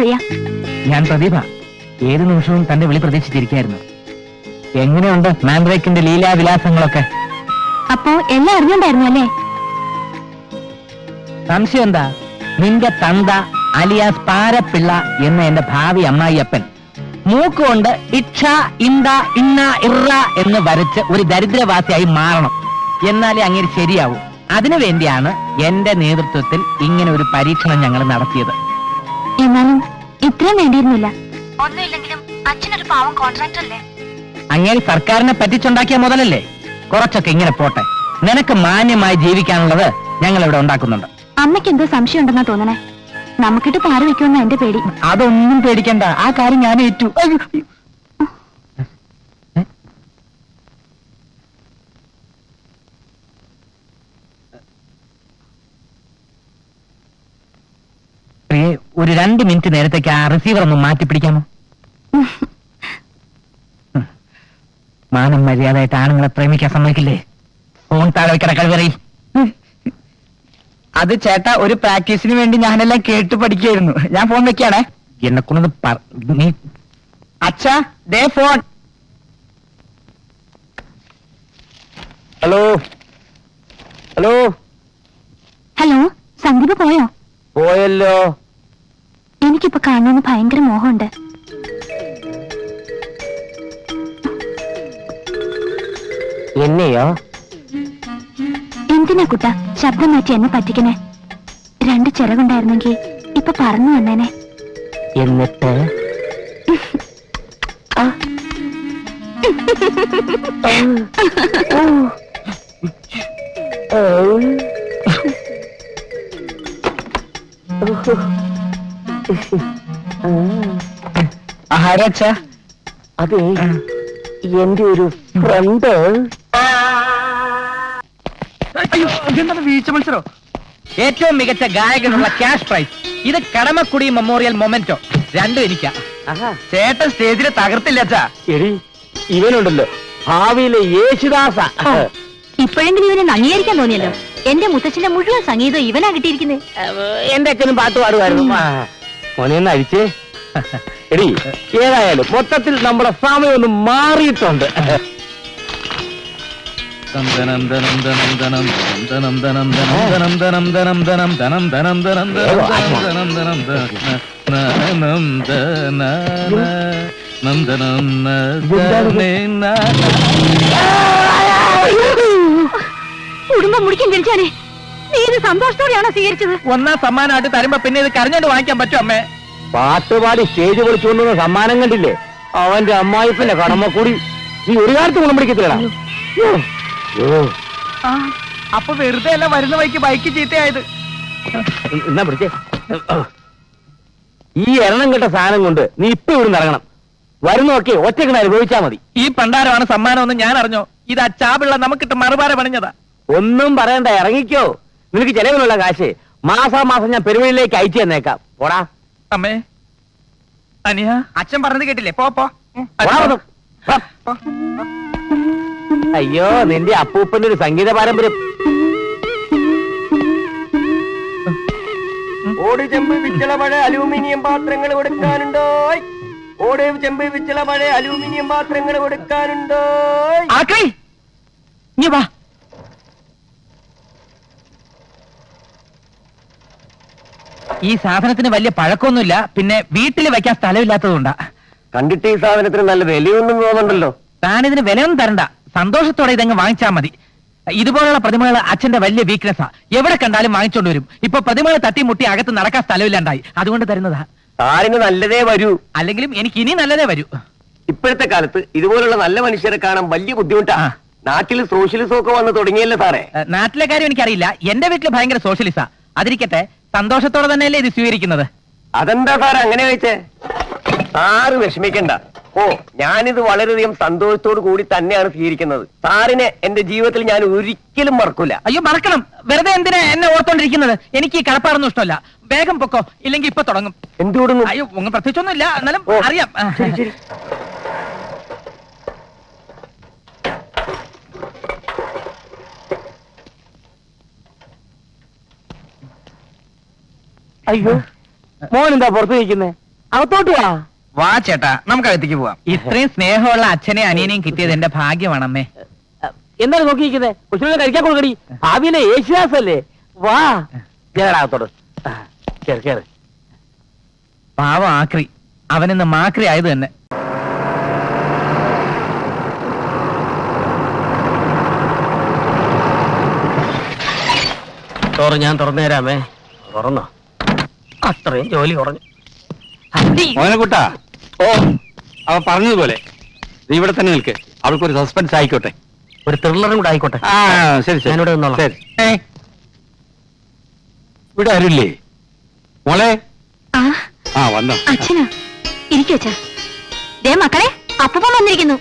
പ്രിയ. ഞാൻ പ്രദീപ. ഏത് നിമിഷവും തന്റെ വിളി പ്രതീക്ഷിച്ചിരിക്കായിരുന്നു. എങ്ങനെയുണ്ട് മാൻഡ്രേക്കിന്റെ ലീലാവിലാസങ്ങളൊക്കെ? അപ്പോ എല്ലാം അറിഞ്ഞോണ്ടായിരുന്നു അല്ലേ? സംശയം എന്താ? നിന്റെ തന്ത അലിയാസ് പാരപ്പിള്ള എന്ന എന്റെ ഭാവി അമ്മായിയപ്പൻ മൂക്കുകൊണ്ട് ഇക്ഷ ഇന്ത ഇന്ന ഇറ എന്ന് വരച്ച് ഒരു ദരിദ്രവാസിയായി മാറണം. എന്നാലേ അങ്ങനെ ശരിയാവൂ. അതിനുവേണ്ടിയാണ് എന്റെ നേതൃത്വത്തിൽ ഇങ്ങനെ ഒരു പരീക്ഷണം ഞങ്ങൾ നടത്തിയത്. എന്നാലും ഇത്രയും വേണ്ടിയിരുന്നില്ല. ഒന്നുമില്ലെങ്കിലും അച്ഛനൊരു പാവം കോൺട്രാക്ടർ അല്ലേ? അങ്ങനെ സർക്കാരിനെ പറ്റിച്ചുണ്ടാക്കിയ മുതലല്ലേ? കുറച്ചൊക്കെ ഇങ്ങനെ പോട്ടെ. നിനക്ക് മാന്യമായി ജീവിക്കാനുള്ളത് ഞങ്ങൾ ഇവിടെ ഉണ്ടാക്കുന്നുണ്ട്. അമ്മയ്ക്ക് എന്തോ സംശയം ഉണ്ടെന്നാ തോന്നണേ. നമുക്കിട്ട് പാറ വെക്കുമെന്ന എന്റെ പേടി. അതൊന്നും പേടിക്കണ്ട, ആ കാര്യം ഞാൻ ഏറ്റു. ഒരു 2 മിനിറ്റ് നേരത്തേക്ക് ആ റിസീവർ ഒന്ന് മാറ്റി പിടിക്കാമോ? മാനം മര്യാദയായിട്ട് ആണുങ്ങളെ പ്രേമിക്കാൻ സമ്മതിക്കില്ലേ? ഫോൺ താഴെ വെക്കട കഴിവറി. അത് ചേട്ടാ, ഒരു പ്രാക്ടീസിന് വേണ്ടി ഞാനെല്ലാം കേട്ട് പഠിക്കായിരുന്നു. ഞാൻ ഫോൺ വെക്കാണേ. എന്നെ കൊണ്ടൊന്ന് നീ അച്ഛാ, ദേ phone. Hello hello hello, Sandeep പോയോ? പോയല്ലോ. എനിക്കിപ്പോ കാണുമെന്ന് ഭയങ്കര മോഹമുണ്ട്. എന്നെയോ? എന്തിനാ കുട്ട ശബ്ദം മാറ്റി എന്നെ പറ്റിക്കണേ? 2 ചിറകുണ്ടായിരുന്നെങ്കിൽ ഇപ്പൊ പറന്നു വന്നേനെ. എന്നിട്ട് ആരാച്ചാ? അതെ, എന്റെ ഒരു ഫ്രണ്ട്. വീഴ്ച മത്സരോ? ഏറ്റവും മികച്ച ഗായകനുള്ള ക്യാഷ് പ്രൈസ്. ഇത് കടമക്കുടി മെമ്മോറിയൽ മൊമെന്റോ. 2 എനിക്കാ. ചേട്ടൻ സ്റ്റേജിൽ തകർത്തില്ല അച്ഛാ. എടി, ഇവനുണ്ടല്ലോ ഭാവിയിലെ യേശുദാസ. ഇപ്പോഴെങ്കിലും ഇവനെ അംഗീകരിക്കാൻ തോന്നിയല്ലോ. എന്റെ മുത്തച്ഛന്റെ മുഴുവൻ സംഗീതം ഇവനാ കിട്ടിയിരിക്കുന്നേ. എന്റെ അച്ഛനും പാട്ട് പാടുമായിരുന്നു. മോനെ ഒന്ന് അഴിച്ചേ. എടി, ഏതായാലും മൊത്തത്തിൽ നമ്മുടെ സമയം ഒന്ന് മാറിയിട്ടുണ്ട്. കുടുംബം മുടിക്കാൻ ജനിച്ചാനെ നീ ഇത് സന്തോഷത്തോടെയാണോ സ്വീകരിച്ചത്? 1ാം സമ്മാനമായിട്ട് തരുമ്പോ പിന്നെ ഇത് കരഞ്ഞോണ്ട് വാങ്ങിക്കാൻ പറ്റും അമ്മേ? പാട്ടുപാടി സ്റ്റേജ് പൊളിച്ചുകൊണ്ടുവന്ന സമ്മാനം കണ്ടില്ലേ? അവന്റെ അമ്മായിപ്പന്റെ കടമക്കൂടി നീ ഒരു കാലത്ത് ഗുണം പിടിക്കത്തില്ലടാ. അപ്പൊ വെറുതെ അല്ല വരുന്ന വഴിക്ക് ബൈക്ക് ചീത്തയായത്. എന്നാ പിടിച്ചേ. ഈ എണ്ണം കെട്ട സാധനം കൊണ്ട് നീ ഇപ്പൊ ഇവിടുന്ന് ഇറങ്ങണം. വരുന്നൊക്കെ ഒറ്റക്കിന് അനുഭവിച്ചാ മതി. ഈ പണ്ടാരമാണ് സമ്മാനം ഞാൻ അറിഞ്ഞോ? ഇത് അച്ചാപിള്ള നമുക്കിട്ട് മറുപാര പണിഞ്ഞതാ. ഒന്നും പറയണ്ട, ഇറങ്ങിക്കോ. നിനക്ക് ചെലവിലുള്ള കാശ് മാസാമാസം ഞാൻ പെരുവഴിയിലേക്ക് അയച്ചു തന്നേക്കാം. പോടാ. അമ്മേ, അനിയ, അച്ഛൻ പറഞ്ഞത് കേട്ടില്ലേ? പോ. അയ്യോ, നിന്റെ അപ്പൂപ്പന്റെ ഒരു സംഗീത പാരമ്പര്യം. ഓടി ചെമ്പ് വിച്ചള പഴയ അലൂമിനിയം പാത്രങ്ങൾ കൊടുക്കാനുണ്ടോ? ഓടി ചെമ്പ് വിച്ചള പഴയ അലൂമിനിയം പാത്രങ്ങൾ കൊടുക്കാനുണ്ടോ? നീ വാ. ഈ സാധനത്തിന് വലിയ പഴക്കമൊന്നുമില്ല. പിന്നെ വീട്ടിൽ വെക്കാൻ സ്ഥലമില്ലാത്തതുകൊണ്ടാ. കണ്ടിട്ട് ഈ സാധനത്തിന് നല്ല വിലയൊന്നും തോന്നുന്നുണ്ടല്ലോ. താനിതിന് വിലയൊന്നും തരണ്ട, സന്തോഷത്തോടെ ഇതങ്ങ് വാങ്ങിച്ചാൽ മതി. ഇതുപോലുള്ള പ്രതിമകൾ അച്ഛന്റെ വലിയ വീക്ക്നെസ്സാ. എവിടെ കണ്ടാലും വാങ്ങിച്ചോണ്ട് വരും. ഇപ്പൊ പ്രതിമകൾ തട്ടിമുട്ടി അകത്ത് നടക്കാൻ സ്ഥലമില്ലാണ്ടായി. അതുകൊണ്ട് തരുന്നതാ. സാറിന് നല്ലതേ വരൂ. അല്ലെങ്കിലും എനിക്ക് ഇനി നല്ലതേ വരൂ. ഇപ്പോഴത്തെ കാലത്ത് ഇതുപോലുള്ള നല്ല മനുഷ്യരെ കാണാൻ വലിയ ബുദ്ധിമുട്ടാ. നാട്ടിൽ സോഷ്യലിസം ഒക്കെ വന്ന് തുടങ്ങിയല്ലേ സാറേ? നാട്ടിലെ കാര്യം എനിക്കറിയില്ല. എന്റെ വീട്ടിൽ ഭയങ്കര സോഷ്യലിസാ. അതിരിക്കട്ടെ, സന്തോഷത്തോടെ തന്നെയല്ലേ ഇത് സ്വീകരിക്കുന്നത്? അതെന്താ സാർ അങ്ങനെ വെച്ചേ? സാറ് വിഷമിക്കണ്ട. ഓ, ഞാനിത് വളരെയധികം സന്തോഷത്തോടു കൂടി തന്നെയാണ് സ്വീകരിക്കുന്നത്. സാറിനെ എന്റെ ജീവിതത്തിൽ ഞാൻ ഒരിക്കലും മറക്കൂല. അയ്യോ, മറക്കണം. വെറുതെ എന്തിനാ എന്നെ ഓർത്തോണ്ടിരിക്കുന്നത്? എനിക്ക് ഈ കടപ്പാടൊന്നും ഇഷ്ടമല്ല. വേഗം പൊക്കോ, ഇല്ലെങ്കിൽ ഇപ്പൊ തുടങ്ങും. എന്ത് തുടങ്ങും? അയ്യോ, ഒന്നും പ്രത്യേകിച്ചൊന്നും ഇല്ല, എന്നാലും അറിയാം. ശരി. അയ്യോ, മോൻ എന്താ പുറത്ത് നിൽക്കുന്നേ? അകത്തോട്ട് വാ. വാ ചേട്ടാ നമുക്ക് അകത്തേക്ക് പോവാം. ഇത്രയും സ്നേഹമുള്ള അച്ഛനെയും അനിയനെയും കിട്ടിയത് എന്റെ ഭാഗ്യമാണമ്മേ. എന്താണ് നോക്കിയിരിക്കുന്നത്? കൊച്ചിനെ കഴിക്കാൻ കൊടുക്കടി. ഭാവിയിലെ യേശുദാസ് അല്ലേ? വാ, അകത്തോട്ട് കേറ് കേറ്. പാവം ആക്രി, അവനിന്ന് മാക്രി ആയത് തന്നെ. ഞാൻ തുറന്നു തരാമേ. തുറന്നോ? അത്രയും ജോലി കുറഞ്ഞു. മോനക്കുട്ടാ, ഓ അവ പറഞ്ഞതുപോലെ നീ ഇവിടെ തന്നെ നിൽക്ക്. അവൾക്കൊരു സസ്പെൻസ് ആയിക്കോട്ടെ. ഒരു ത്രില്ലറും കൂടെ ആയിക്കോട്ടെ. ആ ശരി ശരി, ഞാനിവിടെ നിന്നോളാം. ശരി. ഇവിടെ ആരുമില്ലേ മോളെ? ആ ആ വന്നോ. അച്ഛനാ, ഇരിക്കച്ചാ. ദേ മക്കളെ, അപ്പൂപ്പൻ വന്നിരിക്കുന്നു.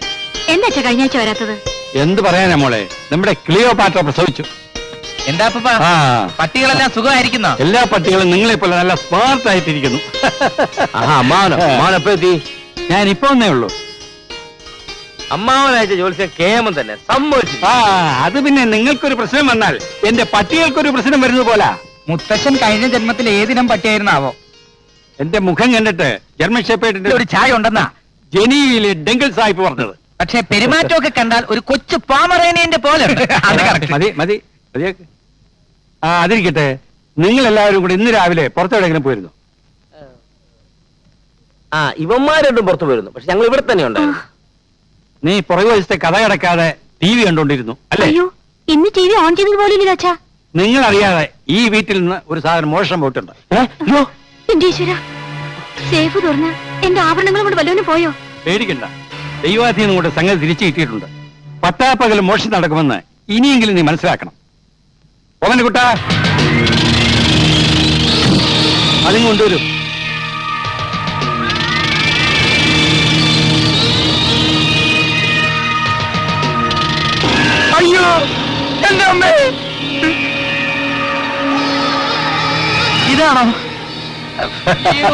എന്താ അച്ഛാ കഴിഞ്ഞ ആഴ്ച വരാത്തത്? എന്ത് പറയാനാ മോളെ, നമ്മുടെ ക്ലിയോപാട്ര പ്രസവിച്ചു. എന്താ അപ്പൂപ്പാ, ആ പട്ടികളെല്ലാം സുഖമായിരിക്കുന്നോ? എല്ലാ പട്ടികളും നിങ്ങളെ പോലെ നല്ല സ്മാർട്ട് ആയിട്ടിരിക്കുന്നു. അമ്മാവനെപ്പോ എത്തി? ഞാൻ ഇപ്പൊ ഒന്നേ ഉള്ളൂ. അമ്മാവനയച്ച ജോലിച്ച കേമം തന്നെ സംഭവിച്ചു. ആ അത് പിന്നെ നിങ്ങൾക്കൊരു പ്രശ്നം വന്നാൽ എന്റെ പട്ടികൾക്കൊരു പ്രശ്നം വരുന്നത് പോലാ. മുത്തശ്ശൻ കഴിഞ്ഞ ജന്മത്തിൽ ഏതിനം പട്ടിയായിരുന്നാവോ? എന്റെ മുഖം കണ്ടിട്ട് ജർമ്മൻ ഷെപ്പേർഡിന്റെ ഒരു ചായ ഉണ്ടെന്നാ ജനീവയിലെ ഡെങ്കിൾ സാഹിബ് പറഞ്ഞത്. പക്ഷെ പെരുമാറ്റമൊക്കെ കണ്ടാൽ ഒരു കൊച്ചു പാമറേനിയന്റെ പോലെ ഉണ്ട്. അത് correct. മതി മതി മതിയാക്ക്. ആ അതിരിക്കട്ടെ, നിങ്ങൾ എല്ലാവരും കൂടെ ഇന്ന് രാവിലെ പുറത്തെവിടെയെങ്കിലും പോയിരുന്നു? ആ ഇവന്മാരോട്ടും പുറത്തു പോയിരുന്നു. പക്ഷെ ഞങ്ങൾ ഇവിടെ തന്നെ ഉണ്ടായിരുന്നു. നീ പുറകു വശത്തെ കഥ കിടക്കാതെ ടി വി കണ്ടോണ്ടിരുന്നു അല്ലേ? അയ്യോ, ഇന്ന് ടി വി ഓൺ ചെയ്തത് പോലില്ല അച്ഛാ. നിങ്ങൾ അറിയാതെ ഈ വീട്ടിൽ നിന്ന് ഒരു സാധനം മോഷണം പോയിട്ടുണ്ട്. അയ്യോ, എന്റെ ഈശ്വര, സേഫ് തുറന്ന് എന്റെ ആഭരണങ്ങളും കൊണ്ട് വല്ലവനും പോയോ? പേടിക്കണ്ട, ദൈവാധീനം കൊണ്ട് സംഗതി തിരിച്ചു കിട്ടിയിട്ടുണ്ട്. പട്ടാപ്പകൽ മോഷണം നടക്കുമെന്ന് ഇനിയെങ്കിലും നീ മനസ്സിലാക്കണം. ഓമന കുട്ടാ, അതും കൊണ്ടുവരും. അയ്യോ എന്റെ അമ്മേ, ഇതാണോ? അയ്യോ.